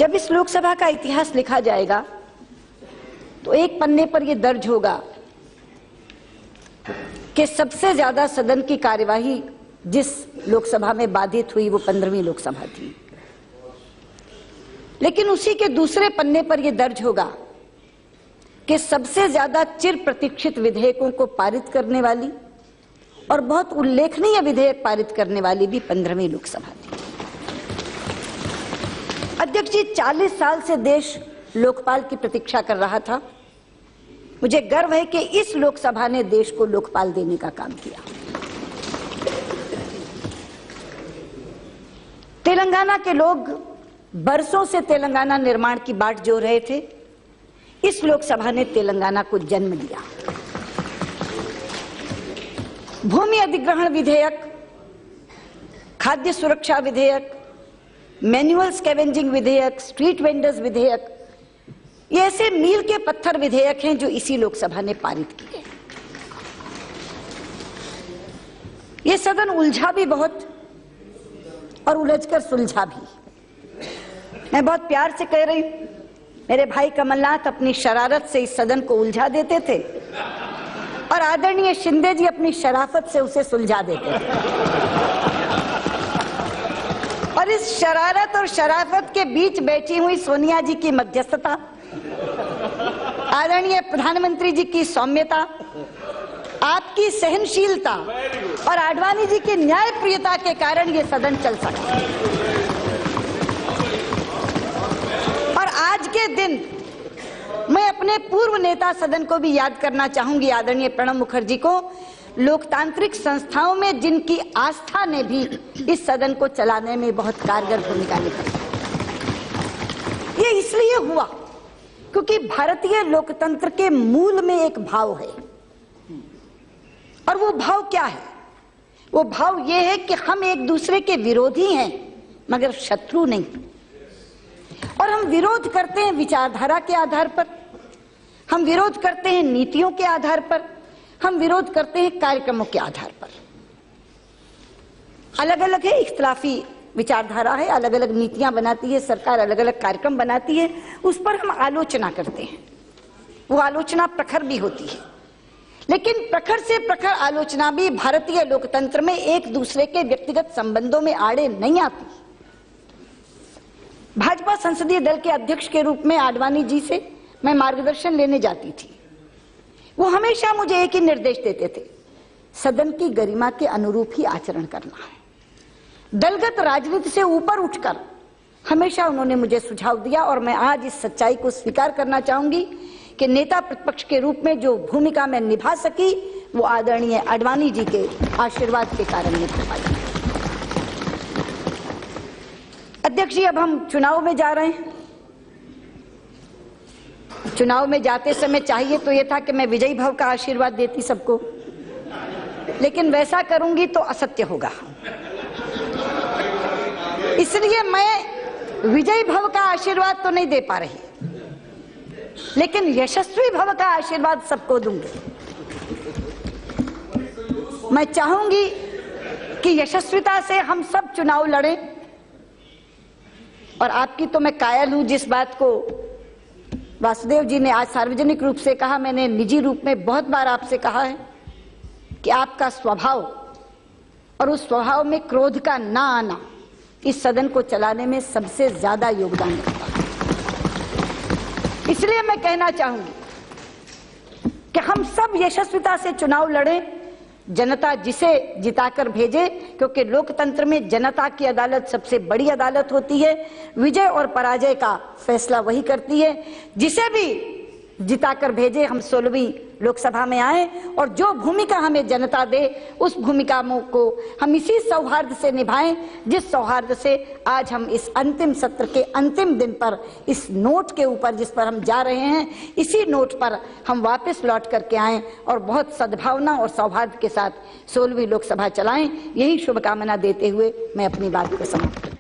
जब इस लोकसभा का इतिहास लिखा जाएगा तो एक पन्ने पर यह दर्ज होगा कि सबसे ज्यादा सदन की कार्यवाही जिस लोकसभा में बाधित हुई वो 15वीं लोकसभा थी। लेकिन उसी के दूसरे पन्ने पर यह दर्ज होगा कि सबसे ज्यादा चिर प्रतीक्षित विधेयकों को पारित करने वाली और बहुत उल्लेखनीय विधेयक पारित करने वाली भी 15वीं लोकसभा थी। अध्यक्ष जी, 40 साल से देश लोकपाल की प्रतीक्षा कर रहा था। मुझे गर्व है कि इस लोकसभा ने देश को लोकपाल देने का काम किया। तेलंगाना के लोग बरसों से तेलंगाना निर्माण की बाट जोह रहे थे। इस लोकसभा ने तेलंगाना को जन्म दिया। भूमि अधिग्रहण विधेयक, खाद्य सुरक्षा विधेयक, मैनुअल स्कैवेंजिंग विधेयक, स्ट्रीट वेंडर्स विधेयक, ये ऐसे मील के पत्थर विधेयक हैं जो इसी लोकसभा ने पारित किए। ये सदन उलझा भी बहुत और उलझकर सुलझा भी। मैं बहुत प्यार से कह रही हूं, मेरे भाई कमलनाथ अपनी शरारत से इस सदन को उलझा देते थे और आदरणीय शिंदे जी अपनी शराफत से उसे सुलझा देते थे। और इस शरारत और शराफत के बीच बैठी हुई सोनिया जी की मध्यस्थता, आदरणीय प्रधानमंत्री जी की सौम्यता, आपकी सहनशीलता और आडवाणी जी की न्यायप्रियता के कारण ये सदन चल सका। और आज के दिन मैं अपने पूर्व नेता सदन को भी याद करना चाहूंगी, आदरणीय प्रणब मुखर्जी को। लोकतांत्रिक संस्थाओं में जिनकी आस्था ने भी इस सदन को चलाने में बहुत कारगर भूमिका निभाई। ये इसलिए हुआ क्योंकि भारतीय लोकतंत्र के मूल में एक भाव है। और वो भाव क्या है? वो भाव ये है कि हम एक दूसरे के विरोधी हैं मगर शत्रु नहीं। और हम विरोध करते हैं विचारधारा के आधार पर, हम विरोध करते हैं नीतियों के आधार पर, हम विरोध करते हैं कार्यक्रमों के आधार पर। अलग अलग है, इख्तिलाफी विचारधारा है, अलग अलग नीतियां बनाती है सरकार, अलग अलग कार्यक्रम बनाती है, उस पर हम आलोचना करते हैं। वो आलोचना प्रखर भी होती है, लेकिन प्रखर से प्रखर आलोचना भी भारतीय लोकतंत्र में एक दूसरे के व्यक्तिगत संबंधों में आड़े नहीं आती। भाजपा संसदीय दल के अध्यक्ष के रूप में आडवाणी जी से मैं मार्गदर्शन लेने जाती थी। वो हमेशा मुझे एक ही निर्देश देते थे, सदन की गरिमा के अनुरूप ही आचरण करना है। दलगत राजनीति से ऊपर उठकर हमेशा उन्होंने मुझे सुझाव दिया और मैं आज इस सच्चाई को स्वीकार करना चाहूंगी कि नेता प्रतिपक्ष के रूप में जो भूमिका मैं निभा सकी वो आदरणीय आडवाणी जी के आशीर्वाद के कारण निभा पाई। अध्यक्ष जी, अब हम चुनाव में जा रहे हैं। चुनाव में जाते समय चाहिए तो यह था कि मैं विजयी भव का आशीर्वाद देती सबको, लेकिन वैसा करूंगी तो असत्य होगा। इसलिए मैं विजयी भव का आशीर्वाद तो नहीं दे पा रही, लेकिन यशस्वी भव का आशीर्वाद सबको दूंगी। मैं चाहूंगी कि यशस्विता से हम सब चुनाव लड़ें। और आपकी तो मैं कायल हूं, जिस बात को वासुदेव जी ने आज सार्वजनिक रूप से कहा, मैंने निजी रूप में बहुत बार आपसे कहा है कि आपका स्वभाव और उस स्वभाव में क्रोध का ना आना इस सदन को चलाने में सबसे ज्यादा योगदान रखता है। इसलिए मैं कहना चाहूंगी कि हम सब यशस्विता से चुनाव लड़ें, जनता जिसे जिताकर भेजे, क्योंकि लोकतंत्र में जनता की अदालत सबसे बड़ी अदालत होती है। विजय और पराजय का फैसला वही करती है। जिसे भी जिताकर भेजे, हम 16वीं लोकसभा में आए और जो भूमिका हमें जनता दे उस भूमिका को हम इसी सौहार्द से निभाएं, जिस सौहार्द से आज हम इस अंतिम सत्र के अंतिम दिन पर इस नोट के ऊपर जिस पर हम जा रहे हैं, इसी नोट पर हम वापस लौट करके आएं और बहुत सद्भावना और सौहार्द के साथ 16वीं लोकसभा चलाएं। यही शुभकामना देते हुए मैं अपनी बात को समाप्त